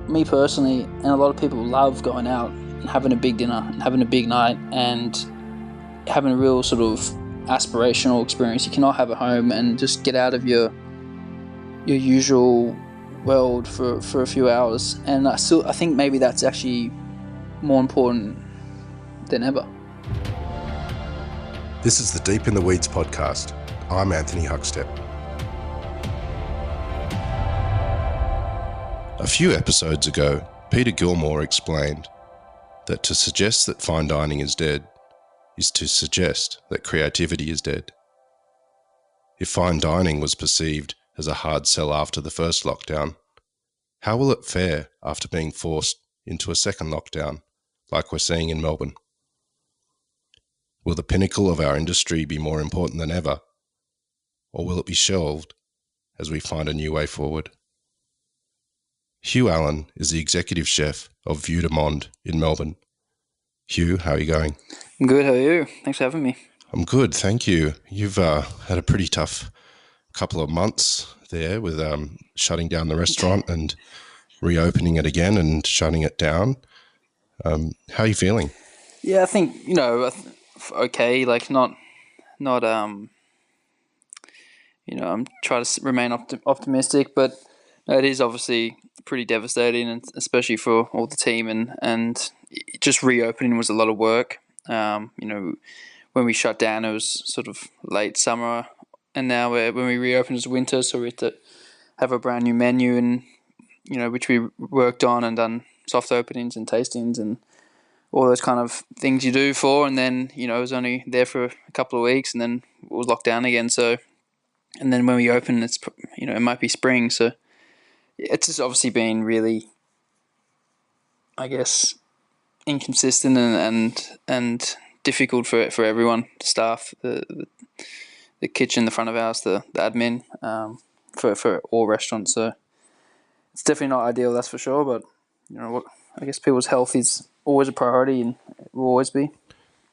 me personally, and a lot of people love going out and having a big dinner and having a big night and having a real sort of aspirational experience you cannot have at home, and just get out of your usual world for a few hours. And I think maybe that's actually more important than ever. This is the Deep in the Weeds podcast. I'm Anthony Huckstep. A few episodes ago, Peter Gilmore explained that to suggest that fine dining is dead is to suggest that creativity is dead. If fine dining was perceived as a hard sell after the first lockdown, how will it fare after being forced into a second lockdown, like we're seeing in Melbourne? Will the pinnacle of our industry be more important than ever, or will it be shelved as we find a new way forward? Hugh Allen is the executive chef of Vue de Monde in Melbourne. Hugh, how are you going? I'm good, how are you? Thanks for having me. I'm good, thank you. You've had a pretty tough couple of months there with shutting down the restaurant and reopening it again and shutting it down. How are you feeling? Yeah, I think, okay, like not I'm trying to remain optimistic, but it is obviously pretty devastating, and especially for all the team, and just reopening was a lot of work. When we shut down, it was sort of late summer, and now when we reopened, it's winter, so we had to have a brand new menu, and which we worked on and done soft openings and tastings and all those kind of things you do for, and then it was only there for a couple of weeks, and then it was locked down again. So, and then when we open, it's it might be spring, so it's just obviously been really, I guess, inconsistent and difficult for everyone, the staff, the kitchen, the front of house, the admin, for all restaurants. So it's definitely not ideal, that's for sure. But I guess people's health is always a priority, and it will always be.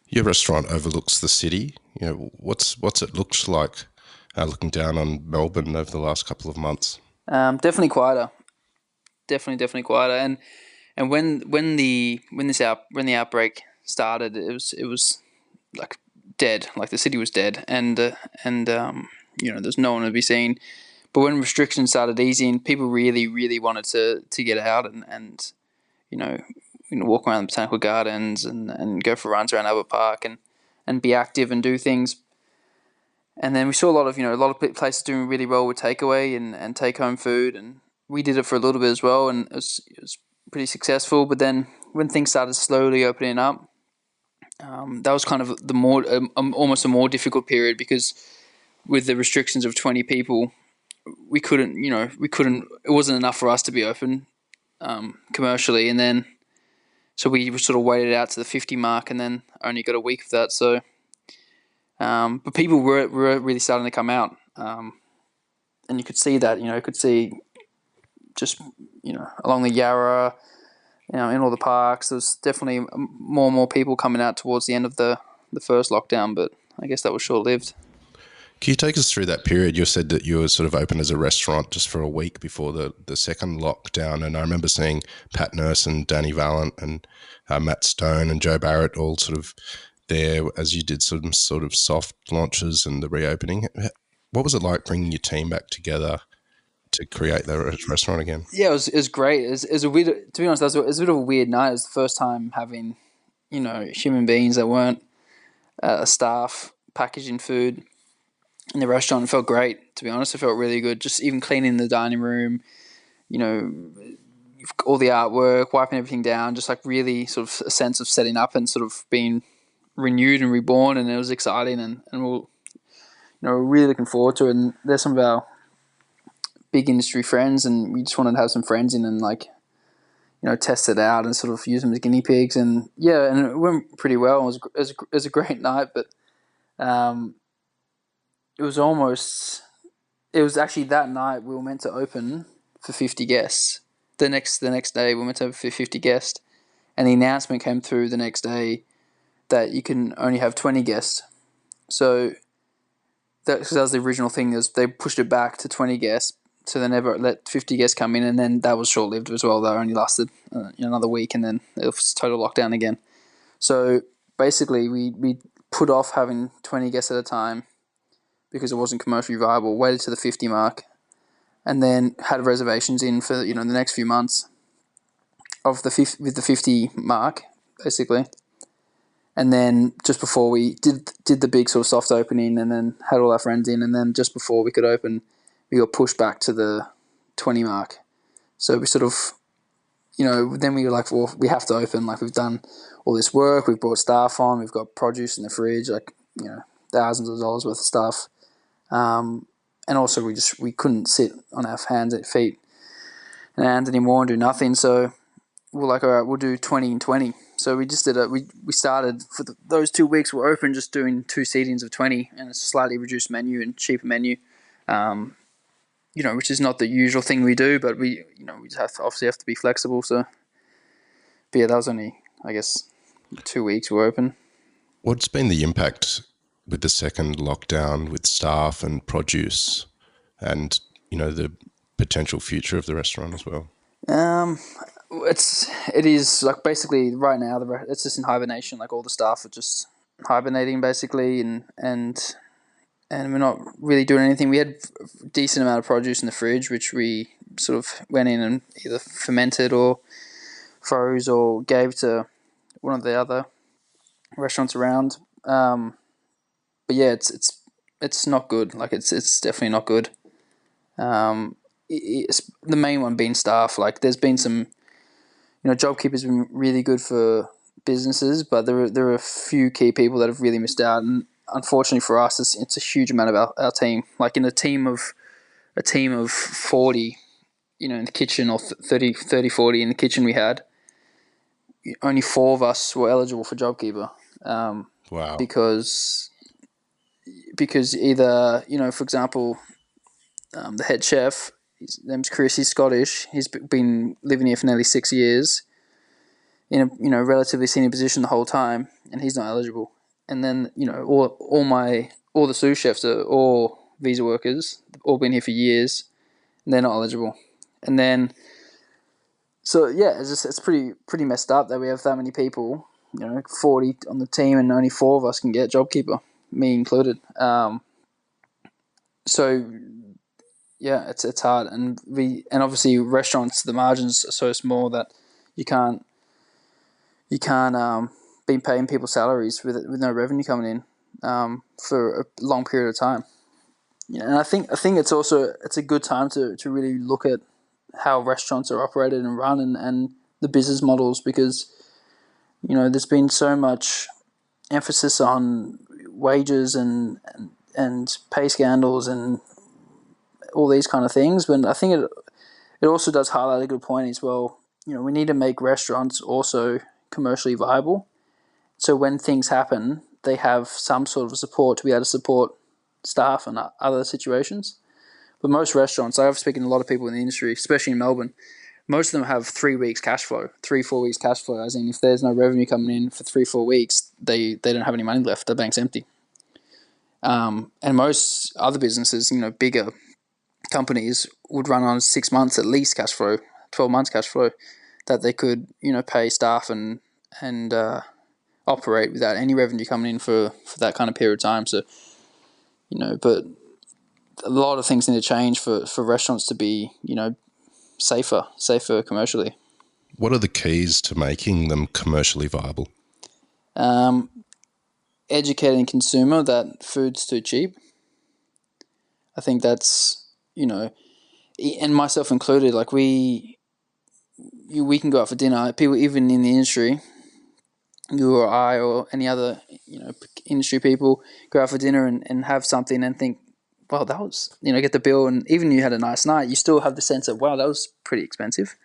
Your restaurant overlooks the city. What's it looked like looking down on Melbourne over the last couple of months? Definitely quieter. Definitely quieter. And when the outbreak started, it was like dead. Like the city was dead, and there's no one to be seen. But when restrictions started easing, people really wanted to get out and walk around the botanical gardens and go for runs around Albert Park and be active and do things. And then we saw a lot of places doing really well with takeaway and take home food, and we did it for a little bit as well, and it was pretty successful. But then when things started slowly opening up, that was kind of the more almost a more difficult period, because with the restrictions of 20 people, we couldn't. It wasn't enough for us to be open commercially, and then so we sort of waited out to the 50 mark, and then only got a week of that. So. But people were really starting to come out, and you could see that. You could see just along the Yarra, in all the parks. There's definitely more and more people coming out towards the end of the first lockdown, but I guess that was short-lived. Can you take us through that period? You said that you were sort of open as a restaurant just for a week before the second lockdown, and I remember seeing Pat Nurse and Danny Valent and Matt Stone and Joe Barrett all sort of there as you did some sort of soft launches and the reopening. What was it like bringing your team back together to create the restaurant again? Yeah, it was great. It was a weird, to be honest, it was a bit of a weird night. It was the first time having, human beings that weren't staff packaging food in the restaurant. It felt great, to be honest. It felt really good. Just even cleaning the dining room, all the artwork, wiping everything down, just like really sort of a sense of setting up and sort of being renewed and reborn, and it was exciting, and we're really looking forward to it. And there's some of our big industry friends, and we just wanted to have some friends in and test it out and sort of use them as guinea pigs, and it went pretty well. It was a great night, but it was actually that night we were meant to open for 50 guests. The next day we were meant to have 50 guests, and the announcement came through the next day that you can only have 20 guests. So that was the original thing. They pushed it back to 20 guests So they never let 50 guests come in, and then that was short-lived as well. That only lasted another week, and then it was total lockdown again. So basically, we put off having 20 guests at a time because it wasn't commercially viable, waited to the 50 mark, and then had reservations in for the next few months with the 50 mark, basically. And then just before we did the big sort of soft opening, and then had all our friends in, and then just before we could open, we got pushed back to the 20 mark. So we sort of, then we were like, well, we have to open. Like, we've done all this work, we've brought staff on, we've got produce in the fridge, like, thousands of dollars worth of stuff. And also we couldn't sit on our hands and feet and anymore and do nothing. So we're like, all right, we'll do 20 and 20. So we just did it. We started for those 2 weeks we're open, just doing 2 seatings of 20 and a slightly reduced menu and cheaper menu. Which is not the usual thing we do, but we just obviously have to be flexible. So, but yeah, that was only, I guess, 2 weeks we're open. What's been the impact with the second lockdown with staff and produce, and the potential future of the restaurant as well? It is like basically right now it's just in hibernation. Like, all the staff are just hibernating basically, and we're not really doing anything. We had a decent amount of produce in the fridge, which we sort of went in and either fermented or froze or gave to one of the other restaurants around. But yeah, it's not good. Like, it's definitely not good. It's the main one being staff. Like, there's been some, JobKeeper's been really good for businesses, but there are a few key people that have really missed out. And unfortunately for us, it's a huge amount of our team. Like, in a team of 40, in the kitchen, or 30, 40 in the kitchen we had, only 4 of us were eligible for JobKeeper. Wow. Because either, for example, the head chef, his name's Chris, he's Scottish. He's been living here for nearly 6 years in a relatively senior position the whole time, and he's not eligible. And then, all the sous chefs are all visa workers, all been here for years, and they're not eligible. And then, so yeah, it's pretty messed up that we have that many people, 40 on the team, and only 4 of us can get JobKeeper, me included. So yeah, it's hard, and obviously restaurants, the margins are so small that you can't be paying people salaries with no revenue coming in for a long period of time. And I think it's a good time to really look at how restaurants are operated and run, and the business models, because there's been so much emphasis on wages and pay scandals and all these kind of things. But I think it also does highlight a good point as well. We need to make restaurants also commercially viable, so when things happen, they have some sort of support to be able to support staff and other situations. But most restaurants, I've spoken to a lot of people in the industry, especially in Melbourne, most of them have 3 weeks cash flow, 3-4 weeks cash flow, as in if there's no revenue coming in for 3-4 weeks, they don't have any money left, the bank's empty. And most other businesses, bigger companies, would run on 6 months at least cash flow, 12 months cash flow, that they could, pay staff and operate without any revenue coming in for that kind of period of time. So, but a lot of things need to change for restaurants to be, safer commercially. What are the keys to making them commercially viable? Educating consumer that food's too cheap. I think that's, and myself included, like we can go out for dinner. People even in the industry, you or I or any other, industry people, go out for dinner and have something and think, well, that was, get the bill, and even you had a nice night, you still have the sense of, wow, that was pretty expensive.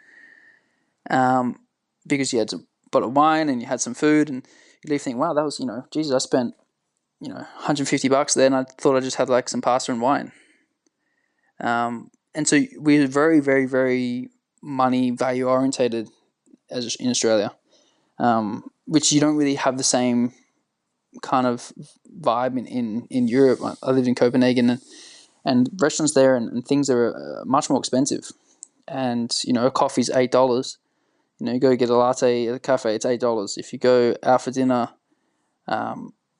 Because you had a bottle of wine and you had some food, and you leave thinking, wow, that was, Jesus, I spent, $150 there, and I thought I just had like some pasta and wine. And so we're very, very, very money value orientated in Australia, which you don't really have the same kind of vibe in Europe. I lived in Copenhagen, and restaurants there and things are much more expensive. And a coffee's $8. You go get a latte at a cafe, it's $8. If you go out for dinner,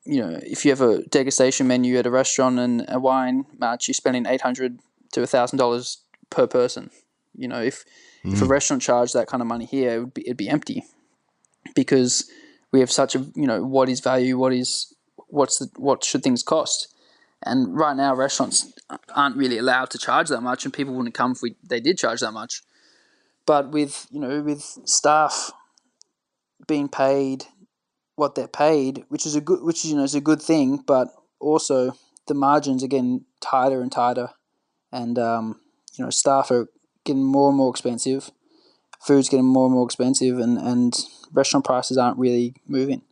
if you have a degustation menu at a restaurant and a wine match, you're spending $800 to $1,000 per person. If a restaurant charged that kind of money here, it'd be empty, because we have such a what is value, what should things cost. And right now, restaurants aren't really allowed to charge that much, and people wouldn't come if they did charge that much. But with staff being paid what they're paid, which is a good thing, but also the margins are getting tighter and tighter, and staff are getting more and more expensive, food's getting more and more expensive, and restaurant prices aren't really moving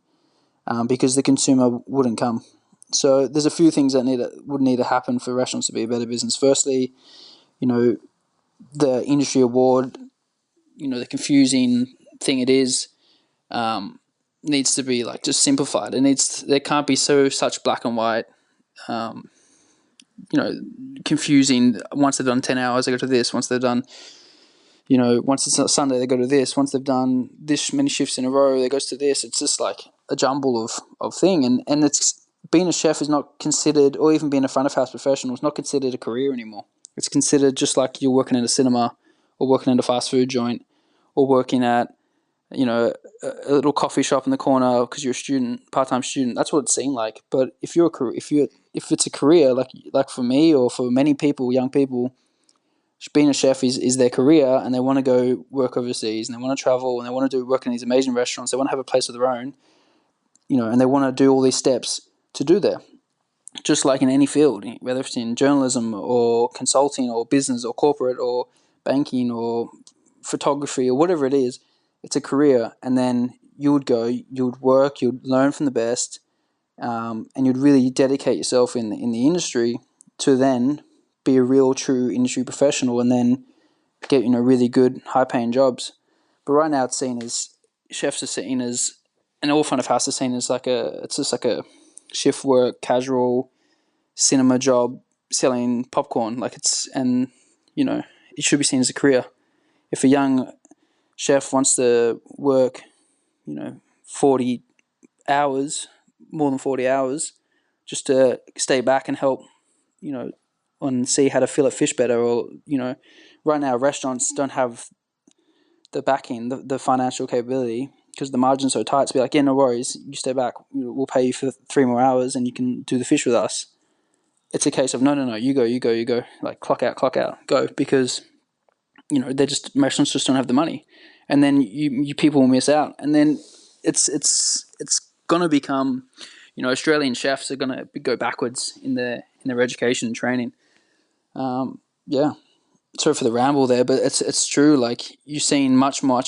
because the consumer wouldn't come. So there's a few things that would need to happen for restaurants to be a better business. Firstly, the industry award, the confusing thing it is, needs to be just simplified. There can't be such black and white, confusing. Once they've done 10 hours, they go to this. Once they've done, once it's Sunday, they go to this. Once they've done this many shifts in a row, they goes to this. It's just like a jumble of thing. And it's, being a chef is not considered, or even being a front of house professional is not considered a career anymore. It's considered just like you're working in a cinema, or working in a fast food joint, or working at a little coffee shop in the corner because you're a student, part-time student. That's what it seemed like. But if it's a career, like for me or for many people, young people, being a chef is their career, and they want to go work overseas, and they want to travel, and they want to work in these amazing restaurants. They want to have a place of their own, and they want to do all these steps to do there. Just like in any field, whether it's in journalism or consulting or business or corporate or banking or photography or whatever it is, it's a career. And then you would work, you'd learn from the best, and you'd really dedicate yourself in the industry to then be a real, true industry professional, and then get really good, high-paying jobs. But right now, it's seen as chefs are seen as, and all front of house is seen as it's just like a shift work, casual cinema job selling popcorn. It should be seen as a career. If a young chef wants to work 40 hours, more than 40 hours, just to stay back and help and see how to fillet fish better, or right now restaurants don't have the backing, the financial capability, because the margin's so tight, to be like, yeah, no worries, you stay back, we'll pay you for 3 more hours and you can do the fish with us. It's a case of no, you go, like clock out, go, because restaurants just don't have the money, and then you people will miss out, and then it's gonna become, Australian chefs are gonna go backwards in their education and training. Yeah, sorry for the ramble there, but it's true. Like, you're seeing much more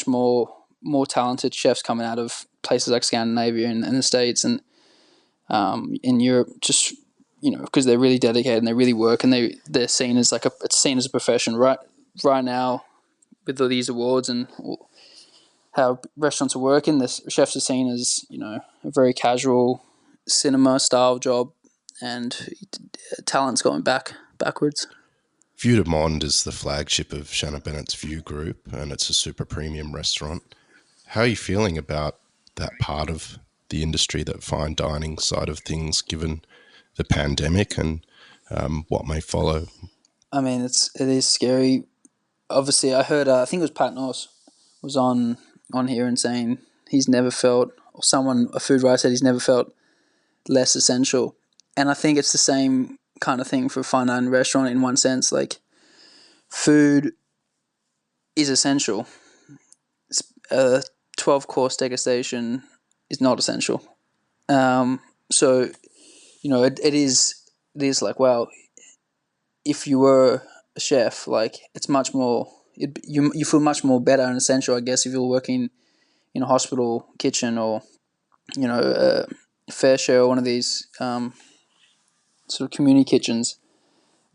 talented chefs coming out of places like Scandinavia and the States, and in Europe, just because they're really dedicated and they really work, and they're seen as it's seen as a profession right now with all these awards and how restaurants are working. The chefs are seen as a very casual cinema style job, and talent's going backwards. Vue de Monde is the flagship of Shanna Bennett's Vue Group, and it's a super premium restaurant. How are you feeling about that part of the industry, that fine dining side of things, given the pandemic and what may follow? I mean, it is scary. Obviously, I heard, I think it was Pat Norse was on here and saying he's never felt, or a food writer said he's never felt less essential. And I think it's the same kind of thing for a fine dining restaurant in one sense. Like, food is essential. A 12-course degustation is not essential. So, it is like, wow, if you were a chef, like, it's much more, you feel much more better and essential, I guess, if you're working in a hospital kitchen, or a fair share, or one of these sort of community kitchens,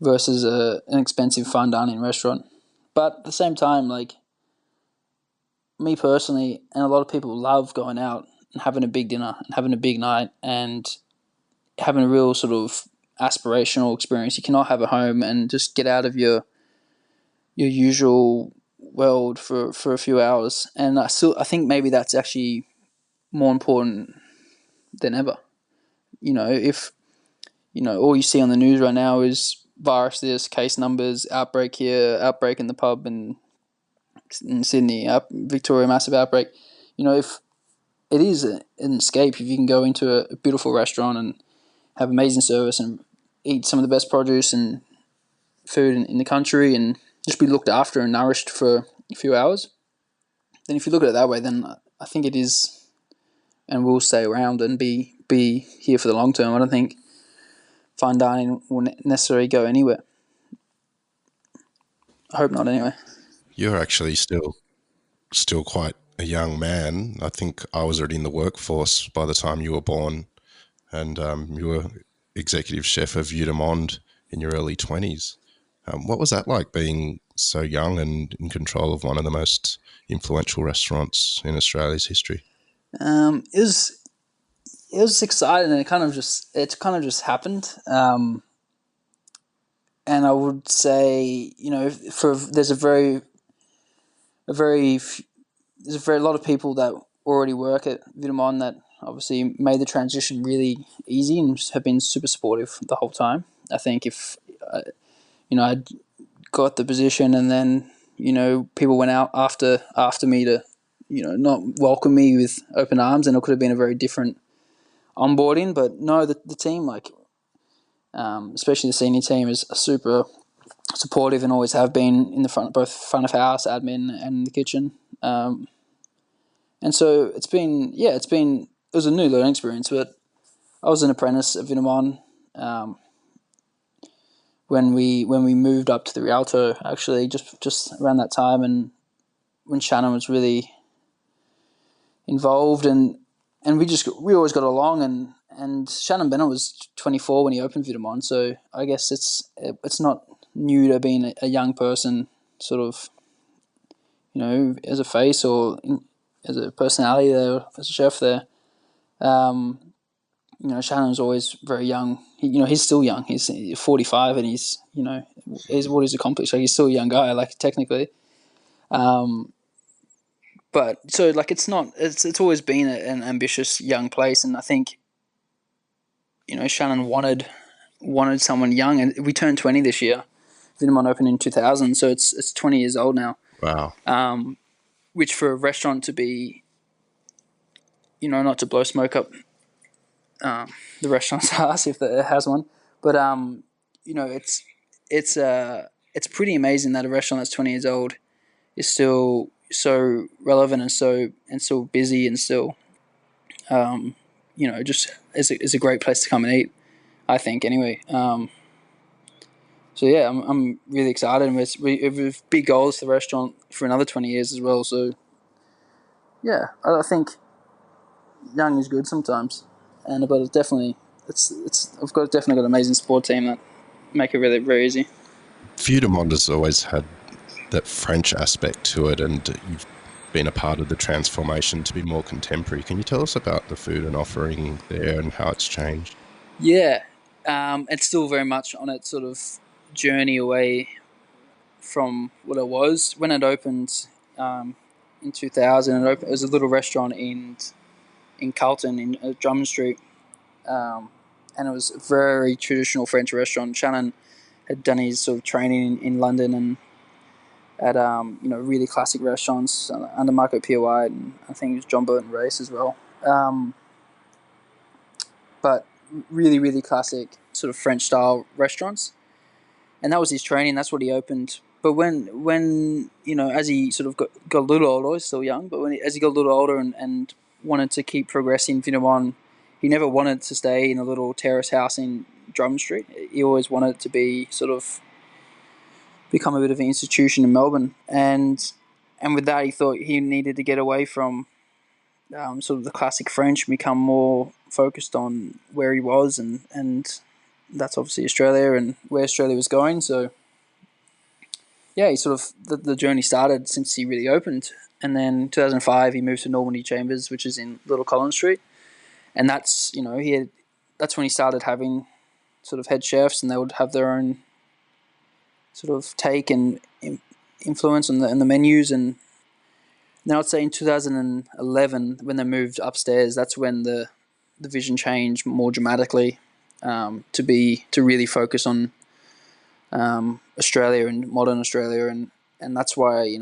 versus an expensive fine dining restaurant. But at the same time, like, me personally, and a lot of people love going out and having a big dinner and having a big night and having a real sort of aspirational experience. You cannot have a home and just get out of your usual world for a few hours. And I think maybe that's actually more important than ever. If all you see on the news right now is virus this, case numbers, outbreak here, outbreak in the pub in Sydney, Victoria, massive outbreak. If it is an escape, if you can go into a beautiful restaurant and have amazing service and eat some of the best produce and food in the country and just be looked after and nourished for a few hours, then if you look at it that way, then I think it is and will stay around and be here for the long term. I don't think fine dining will necessarily go anywhere. I hope not anyway. You're actually still quite a young man. I think I was already in the workforce by the time you were born, and you were executive chef of Vue de Monde in your early 20s. What was that like, being so young and in control of one of the most influential restaurants in Australia's history? It was exciting, and it kind of just happened. And I would say, there's a lot of people that already work at Vue de Monde that obviously made the transition really easy and have been super supportive the whole time. I think if I'd got the position and then people went out after me to not welcome me with open arms, and it could have been a very different onboarding. But no, the team, especially the senior team, is super supportive and always have been in the both front of house, admin, and the kitchen. And so it was a new learning experience. But I was an apprentice at Vue de Monde when we moved up to the Rialto, actually, just around that time, and when Shannon was really involved, and we always got along, and Shannon Bennett was 24 when he opened Vue de Monde, so I guess it's not new to being a young person sort of, as a face or as a personality there, as a chef there. Shannon was always very young. He's still young. He's 45 and he's what he's accomplished. He's still a young guy, technically. But so it's always been an ambitious young place, and I think Shannon wanted someone young, and we turned 20 this year. Vue de Monde opened in 2000, so it's 20 years old now. Wow. Which for a restaurant to be, not to blow smoke up the restaurant's ass if it has one, but it's pretty amazing that a restaurant that's 20 years old is still so relevant and so busy and still, just is a great place to come and eat, I think, anyway. So yeah, I'm really excited, and we have big goals for the restaurant for another 20 years as well. So yeah, I think young is good sometimes, but I've definitely got an amazing support team that make it really very easy. Vue de Monde has always had that French aspect to it, and you've been a part of the transformation to be more contemporary. Can you tell us about the food and offering there and how it's changed? Yeah, it's still very much on its sort of journey away from what it was when it opened in 2000. It was a little restaurant in Carlton in Drummond Street, and it was a very traditional French restaurant. Shannon had done his sort of training in London and at really classic restaurants under Marco Pierre White, and I think it was John Burton Race as well. But really, really classic sort of French style restaurants, and that was his training. That's what he opened. But when as he sort of got a little older, he's still young, but as he got a little older and wanted to keep progressing Vue de Monde, he never wanted to stay in a little terrace house in Drummond Street. He always wanted to be sort of become a bit of an institution in Melbourne, and with that he thought he needed to get away from sort of the classic French and become more focused on where he was, and that's obviously Australia and where Australia was going. So yeah, he sort of the journey started since he really opened, and then 2005 he moved to Normandy Chambers, which is in Little Collins Street, and that's that's when he started having sort of head chefs, and they would have their own sort of take and influence on the menus. And then I'd say in 2011, when they moved upstairs, that's when the vision changed more dramatically, to really focus on Australia and modern Australia, and that's why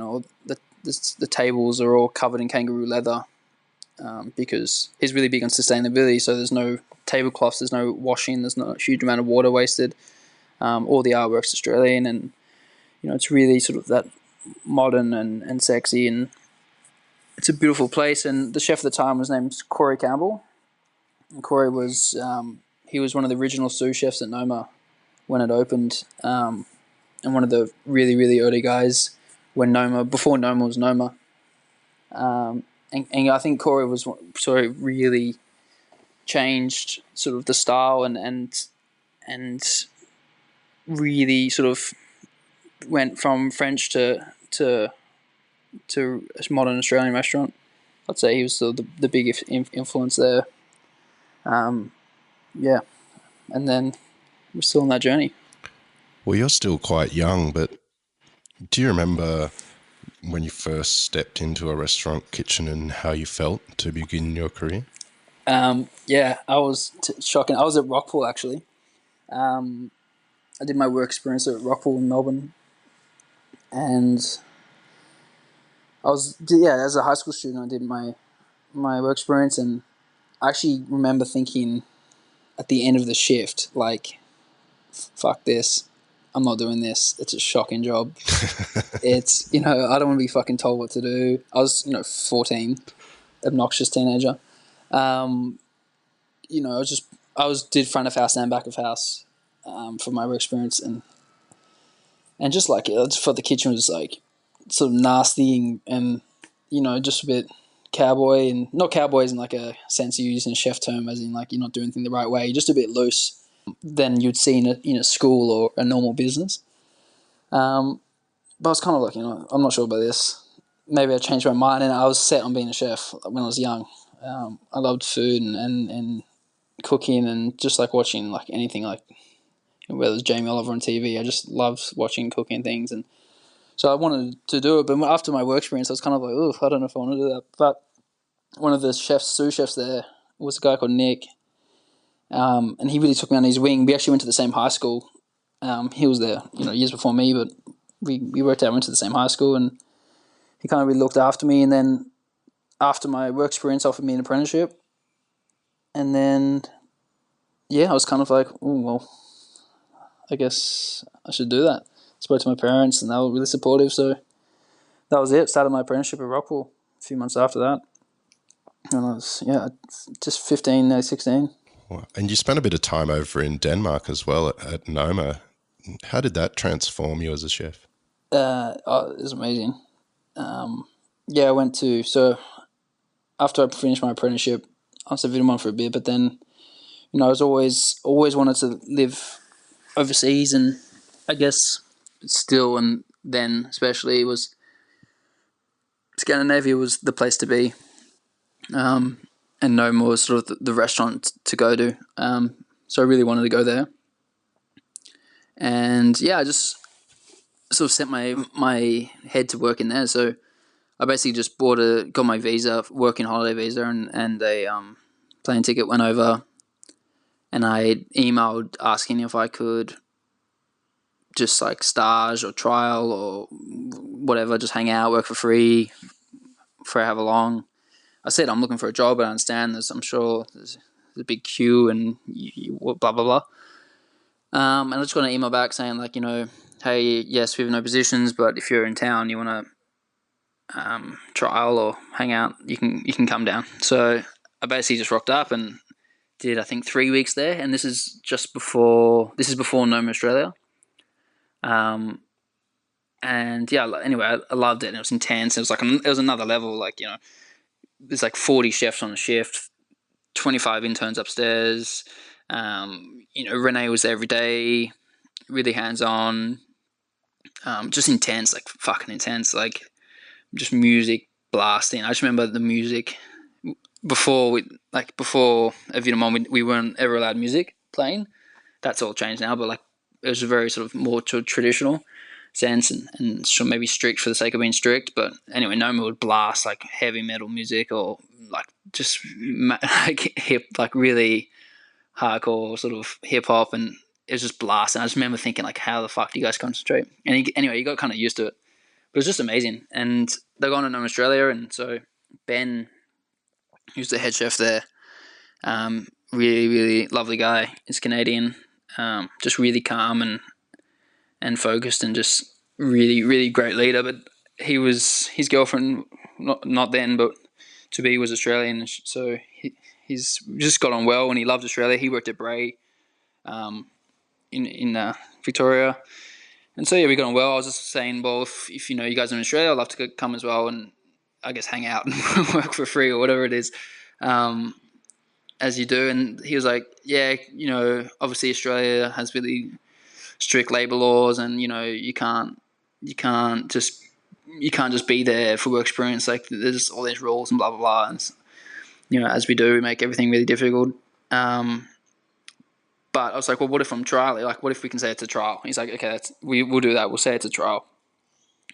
the tables are all covered in kangaroo leather, because he's really big on sustainability. So there's no tablecloths, there's no washing, there's not a huge amount of water wasted. All the artwork's Australian, and it's really sort of that modern and sexy, and it's a beautiful place. And the chef at the time was named Corey Campbell, and Corey was he was one of the original sous chefs at Noma when it opened, and one of the really, really early guys before Noma was Noma. And I think Corey was really changed sort of the style and really sort of went from French to a modern Australian restaurant. I'd say he was still the big influence there. Yeah, and then we're still on that journey. Well, you're still quite young, but do you remember when you first stepped into a restaurant kitchen and how you felt to begin your career? Yeah, I was shocking. I was at Rockpool, actually. I did my work experience at Rockpool in Melbourne, and as a high school student, I did my work experience, and I actually remember thinking at the end of the shift, like, fuck this, I'm not doing this. It's a shocking job. It's, I don't want to be fucking told what to do. I was, 14, obnoxious teenager. Did front of house and back of house, for my work experience, and just like, I just felt the kitchen was like sort of nasty and just a bit cowboy, and not cowboys in like a sense of using a chef term, as in like you're not doing anything the right way, just a bit loose than you'd see in a school or a normal business. But I was kind of like, I'm not sure about this. Maybe I changed my mind, and I was set on being a chef when I was young. I loved food and cooking, and just like watching like anything, like whether it's Jamie Oliver on TV. I just loved watching cooking things, and so I wanted to do it. But after my work experience, I was kind of like, I don't know if I want to do that. But one of the sous chefs there was a guy called Nick, and he really took me under his wing. We actually went to the same high school. He was there, years before me, but we worked out, went to the same high school, and he kind of really looked after me. And then after my work experience, offered me an apprenticeship. And then, I was kind of like, oh, well, I guess I should do that. Spoke to my parents, and they were really supportive. So that was it. Started my apprenticeship at Rockpool a few months after that. And I was, just 15, 16. And you spent a bit of time over in Denmark as well at Noma. How did that transform you as a chef? It was amazing. I went to, so after I finished my apprenticeship, I was at Vue de Monde for a bit, but then, I was always wanted to live overseas, and I guess still, and then especially, was Scandinavia was the place to be, and Noma was sort of the restaurant to go to. So I really wanted to go there, and I just sort of set my head to work in there. So I basically just got my visa, working holiday visa, and a plane ticket, went over, and I emailed asking if I could just like stage or trial or whatever, just hang out, work for free for however long. I said I'm looking for a job, but I understand I'm sure there's a big queue and blah, blah, blah. And I just got an email back saying like, hey, yes, we have no positions, but if you're in town, you want to trial or hang out, you can come down. So I basically just rocked up and did, I think, 3 weeks there, and this is before Noma Australia. And anyway, I loved it, and it was intense. It was another level. Like, there's like 40 chefs on a shift, 25 interns upstairs. Renee was there every day, really hands on, just intense, like fucking intense, like just music blasting. I just remember the music before at Vue de Monde, we weren't ever allowed music playing. that's all changed now, but like it was a very sort of more traditional sense, and so maybe strict for the sake of being strict. But anyway, Noma would blast like heavy metal music or like just like hip, like really hardcore sort of hip hop, and it was just blast. And I just remember thinking like, how the fuck do you guys concentrate? And anyway, you got kind of used to it, but it was just amazing. And they're going to Noma Australia, and so Ben, who's the head chef there, really really lovely guy. He's Canadian, just really calm and focused, and just really really great leader. But his girlfriend, not then, but to be, was Australian, so he's just got on well, and he loved Australia. He worked at Bray, in Victoria, and so yeah, we got on well. I was just saying, well, if you know you guys are in Australia, I'd love to come as well, and I guess hang out and work for free or whatever it is, as you do. And he was like, yeah, you know, obviously Australia has really strict labour laws, and you know you can't just be there for work experience. Like there's all these rules and blah blah blah. And you know, as we do, we make everything really difficult. But I was like, well, what if I'm trialing? Like, what if we can say it's a trial? He's like, okay, we'll do that. We'll say it's a trial.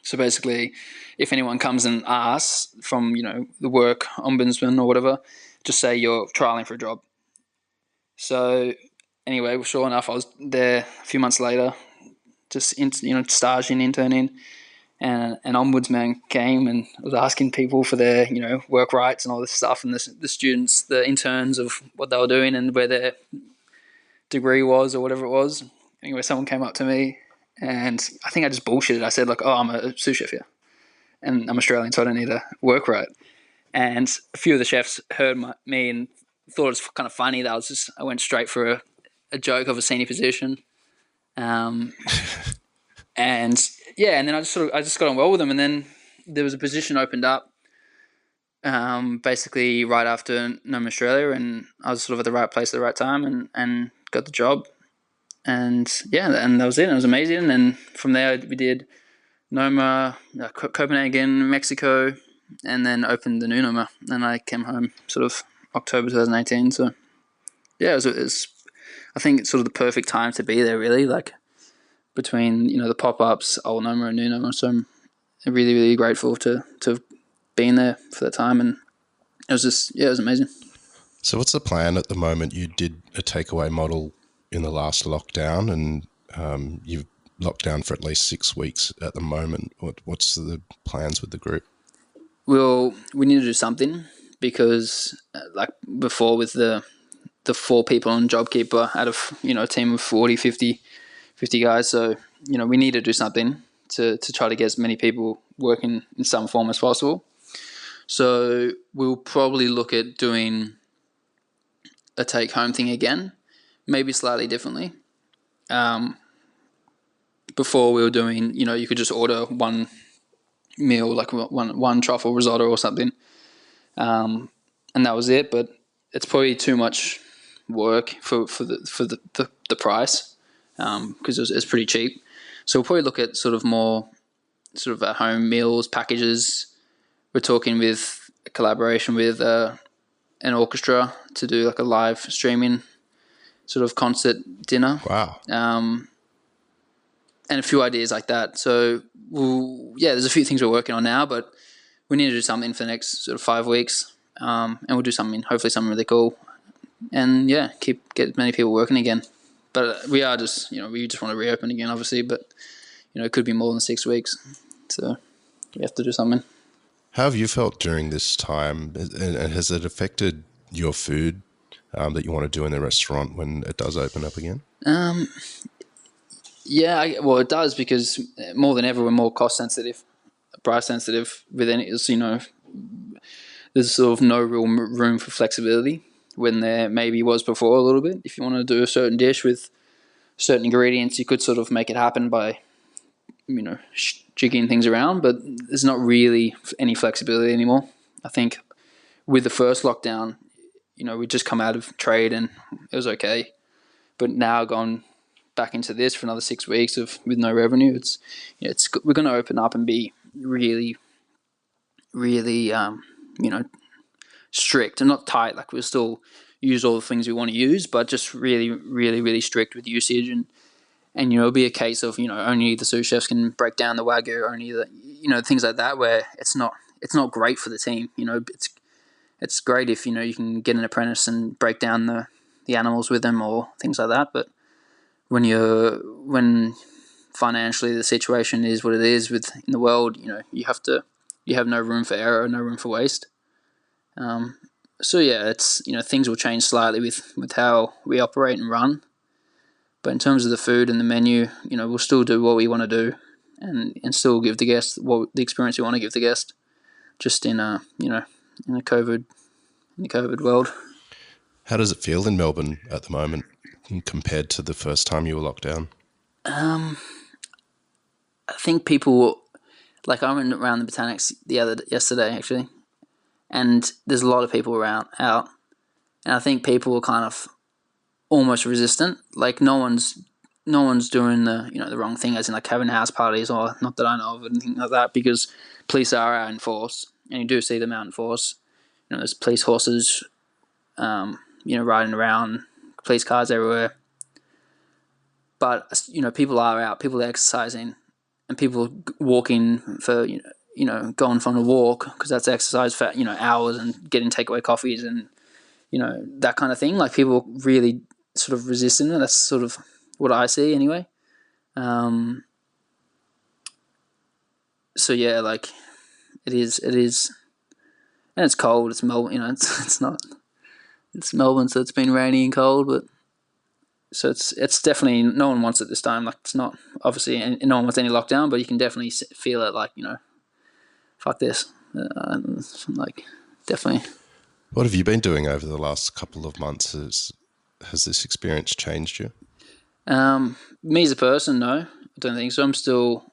So basically, if anyone comes and asks from, you know, the work ombudsman or whatever, just say you're trialing for a job. So anyway, sure enough, I was there a few months later, just staging, interning, and an ombudsman came and was asking people for their, you know, work rights and all this stuff, and the students, the interns, of what they were doing and where their degree was or whatever it was. Anyway, someone came up to me, and I think I just bullshitted. I said like, oh, I'm a sous chef here, and I'm Australian, so I don't need a work right. And a few of the chefs heard me and thought it was kind of funny that I went straight for a joke of a senior position. And yeah, and then I just got on well with them, and then there was a position opened up, basically right after Noma Australia, and I was sort of at the right place at the right time, and got the job, and yeah, and that was it. It was amazing. And then from there we did Noma, Copenhagen, Mexico, and then opened the new Noma, and I came home sort of October 2018. So yeah, it was I think it's sort of the perfect time to be there, really, like between, you know, the pop-ups, old Noma and new Noma. So I'm really really grateful to have been there for that time, and it was just, yeah, it was amazing. So what's the plan at the moment? You did a takeaway model in the last lockdown, and you've locked down for at least 6 weeks at the moment. What's the plans with the group? Well, we need to do something, because like before with the 4 people on JobKeeper out of, you know, a team of 40, 50 guys. So, you know, we need to do something to try to get as many people working in some form as possible. So we'll probably look at doing a take-home thing again, maybe slightly differently. Before we were doing, you know, you could just order one meal, like one truffle risotto or something, and that was it. But it's probably too much work for the price, because it's pretty cheap. So we'll probably look at sort of more sort of at home meals, packages. We're talking with a collaboration with an orchestra to do like a live streaming sort of concert dinner. Wow. And a few ideas like that. So there's a few things we're working on now, but we need to do something for the next sort of 5 weeks, and we'll do hopefully something really cool, and yeah, get as many people working again. But we are just, you know, we just want to reopen again, obviously, but you know, it could be more than 6 weeks, so we have to do something. How have you felt during this time, and has it affected your food that you want to do in the restaurant when it does open up again? Yeah, well, it does, because more than ever we're more cost sensitive, price sensitive. Within it, you know, there's sort of no real room for flexibility when there maybe was before a little bit. If you want to do a certain dish with certain ingredients, you could sort of make it happen by, you know, jigging things around, but there's not really any flexibility anymore. I think with the first lockdown, you know, we'd just come out of trade and it was okay, but now gone back into this for another 6 weeks with no revenue. We're going to open up and be really, really, you know, strict and not tight. Like we're still use all the things we want to use, but just really, really, really strict with usage. And it'll be a case of, only the sous chefs can break down the Wagyu, only things like that, where it's not great for the team. It's great if, you can get an apprentice and break down the animals with them or things like that. But when financially the situation is what it is in the world, you have no room for error, no room for waste. So yeah, it's, things will change slightly with how we operate and run. But in terms of the food and the menu, we'll still do what we want to do, and still give the guest the experience we want to give the guest, just in a COVID world. How does it feel in Melbourne at the moment compared to the first time you were locked down? I think people, like, I went around the Botanics yesterday actually, and there's a lot of people out, and I think people were kind of almost resistant. Like, no one's doing the wrong thing, as in like having house parties, or not that I know of anything like that, because police are out in force, and you do see them out in force. There's police horses, riding around, police cars everywhere. But people are out, people are exercising, and people walking for going for a walk, because that's exercise for hours, and getting takeaway coffees and that kind of thing. Like, people really sort of resisting it. That's sort of what I see anyway. So yeah, like, it is, and it's cold. It's Melbourne. It's Melbourne, so it's been rainy and cold, but so it's definitely, no one wants it this time. Like, it's not, obviously, and no one wants any lockdown, but you can definitely feel it. Like, fuck this. Like, definitely. What have you been doing over the last couple of months? Has this experience changed you? Me as a person, no, I don't think so. I'm still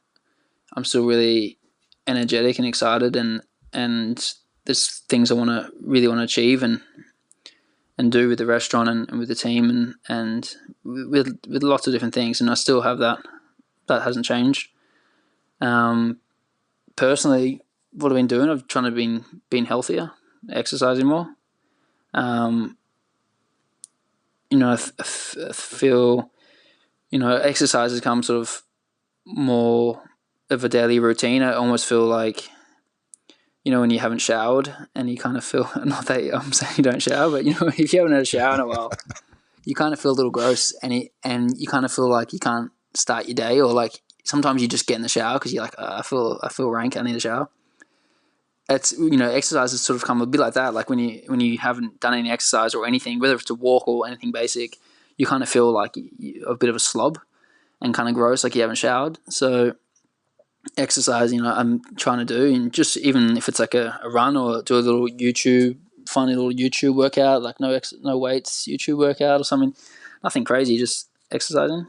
really energetic and excited, and there's things I really want to achieve and do with the restaurant and with the team and with lots of different things, and I still have that. That hasn't changed. Personally, what I've been doing, I've trying to been healthier, exercising more. I feel, exercise has come sort of more of a daily routine. I almost feel like, when you haven't showered and you kind of feel, not that I'm saying you don't shower, but if you haven't had a shower in a while, you kind of feel a little gross, and you kind of feel like you can't start your day, or like sometimes you just get in the shower because you're like, I feel rank, I need a shower. It's, exercise has sort of come a bit like that. Like, when you haven't done any exercise or anything, whether it's a walk or anything basic, you kind of feel like a bit of a slob and kind of gross, like you haven't showered. So exercise, I'm trying to do, and just even if it's like a run, or do a little funny little YouTube workout, like no weights YouTube workout or something, nothing crazy, just exercising.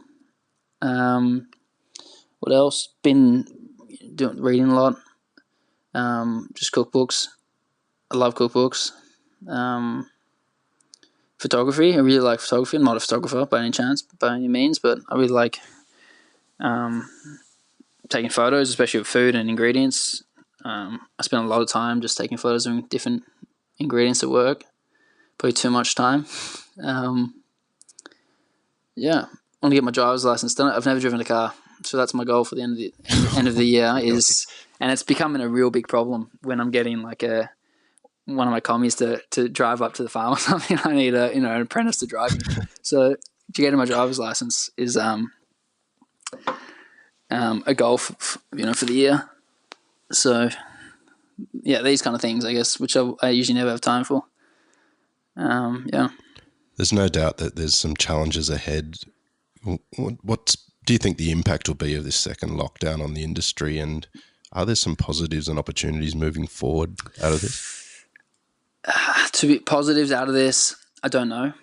What else? Been reading a lot. Just cookbooks. I love cookbooks. Photography. I really like photography. I'm not a photographer by any means, but I really like taking photos, especially of food and ingredients. I spend a lot of time just taking photos of different ingredients at work. Probably too much time. Yeah, I want to get my driver's license done. I've never driven a car, so that's my goal for the end of the year. And it's becoming a real big problem when I'm getting like one of my commies to drive up to the farm or something. I need an apprentice to drive me. So getting my driver's license is a goal for the year. So yeah, these kind of things, I guess, which I usually never have time for. Yeah. There's no doubt that there's some challenges ahead. What do you think the impact will be of this second lockdown on the industry, and are there some positives and opportunities moving forward out of this? To be positives out of this, I don't know.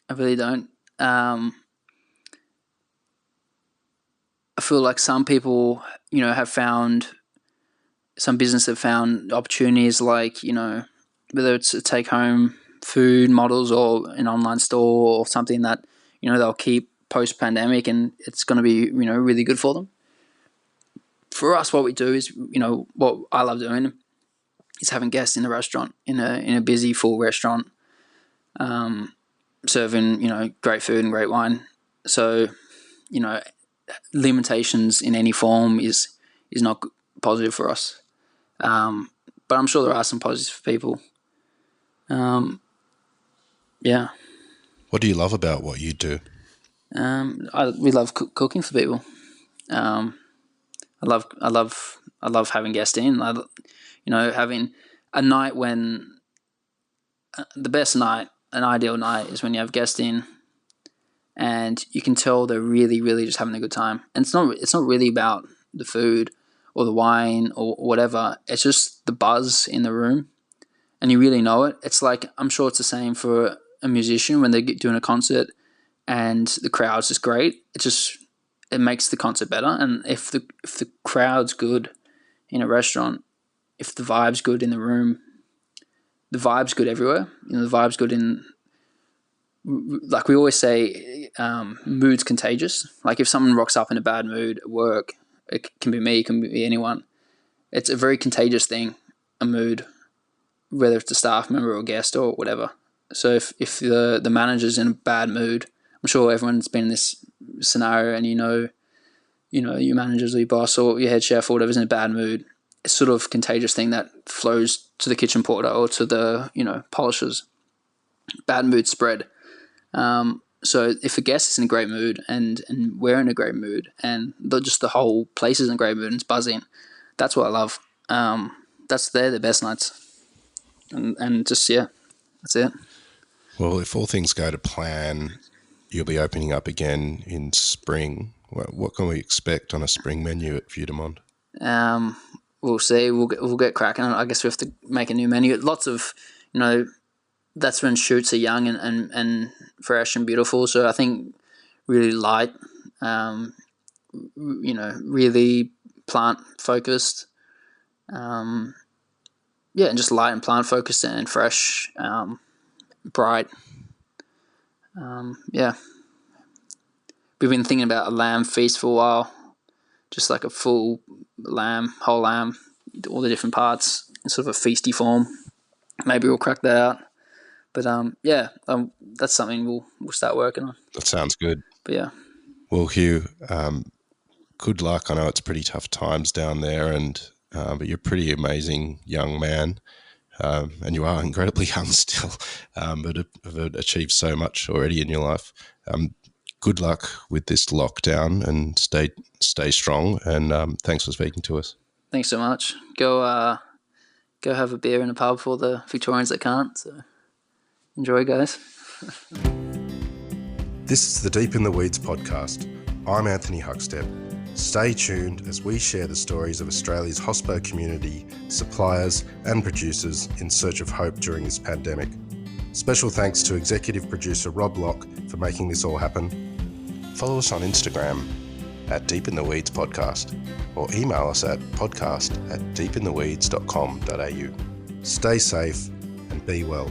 I really don't. I feel like some people, some businesses have found opportunities, like, whether it's a take-home food models or an online store or something that, they'll keep post-pandemic, and it's going to be, really good for them. For us, what we do is, what I love doing is having guests in the restaurant, in a busy, full restaurant, serving, great food and great wine. So, limitations in any form is not positive for us. But I'm sure there are some positives for people. Yeah. What do you love about what you do? We love cooking for people. I love having guests in. Having a night when the best night, an ideal night, is when you have guests in, and you can tell they're really, really just having a good time. And it's not really about the food or the wine or whatever. It's just the buzz in the room, and you really know it. It's like, I'm sure it's the same for a musician when they're doing a concert and the crowd's just great. It makes the concert better. And if the crowd's good in a restaurant, if the vibe's good in the room, the vibe's good everywhere. The vibe's good in, like we always say, mood's contagious. Like if someone rocks up in a bad mood at work, it can be me, it can be anyone. It's a very contagious thing, a mood, whether it's a staff member or a guest or whatever. So if the manager's in a bad mood, I'm sure everyone's been in this scenario, and your managers or your boss or your head chef or whatever's in a bad mood, it's sort of contagious thing that flows to the kitchen porter or to the polishers. Bad mood spread. So if a guest is in a great mood and we're in a great mood and just the whole place is in a great mood and it's buzzing, that's what I love. They're the best nights. And just, yeah, that's it. Well, if all things go to plan, you'll be opening up again in spring. What can we expect on a spring menu at Vue de Monde? We'll see. We'll get cracking. I guess we have to make a new menu. Lots of, that's when shoots are young and fresh and beautiful. So I think really light, really plant focused. And just light and plant focused and fresh, bright. We've been thinking about a lamb feast for a while, just like a full lamb, whole lamb, all the different parts in sort of a feasty form. Maybe we'll crack that out. But that's something we'll start working on. That sounds good. But yeah. Well, Hugh, good luck. I know it's pretty tough times down there, but you're a pretty amazing young man. And you are incredibly young still, but have achieved so much already in your life. Good luck with this lockdown and stay strong. And thanks for speaking to us. Thanks so much. Go have a beer in a pub for the Victorians that can't. So enjoy, guys. This is the Deep in the Weeds podcast. I'm Anthony Huckstep. Stay tuned as we share the stories of Australia's hospo community, suppliers and producers in search of hope during this pandemic. Special thanks to executive producer Rob Locke for making this all happen. Follow us on Instagram at Deep in the Weeds Podcast or email us at podcast@deepintheweeds.com.au. Stay safe and be well.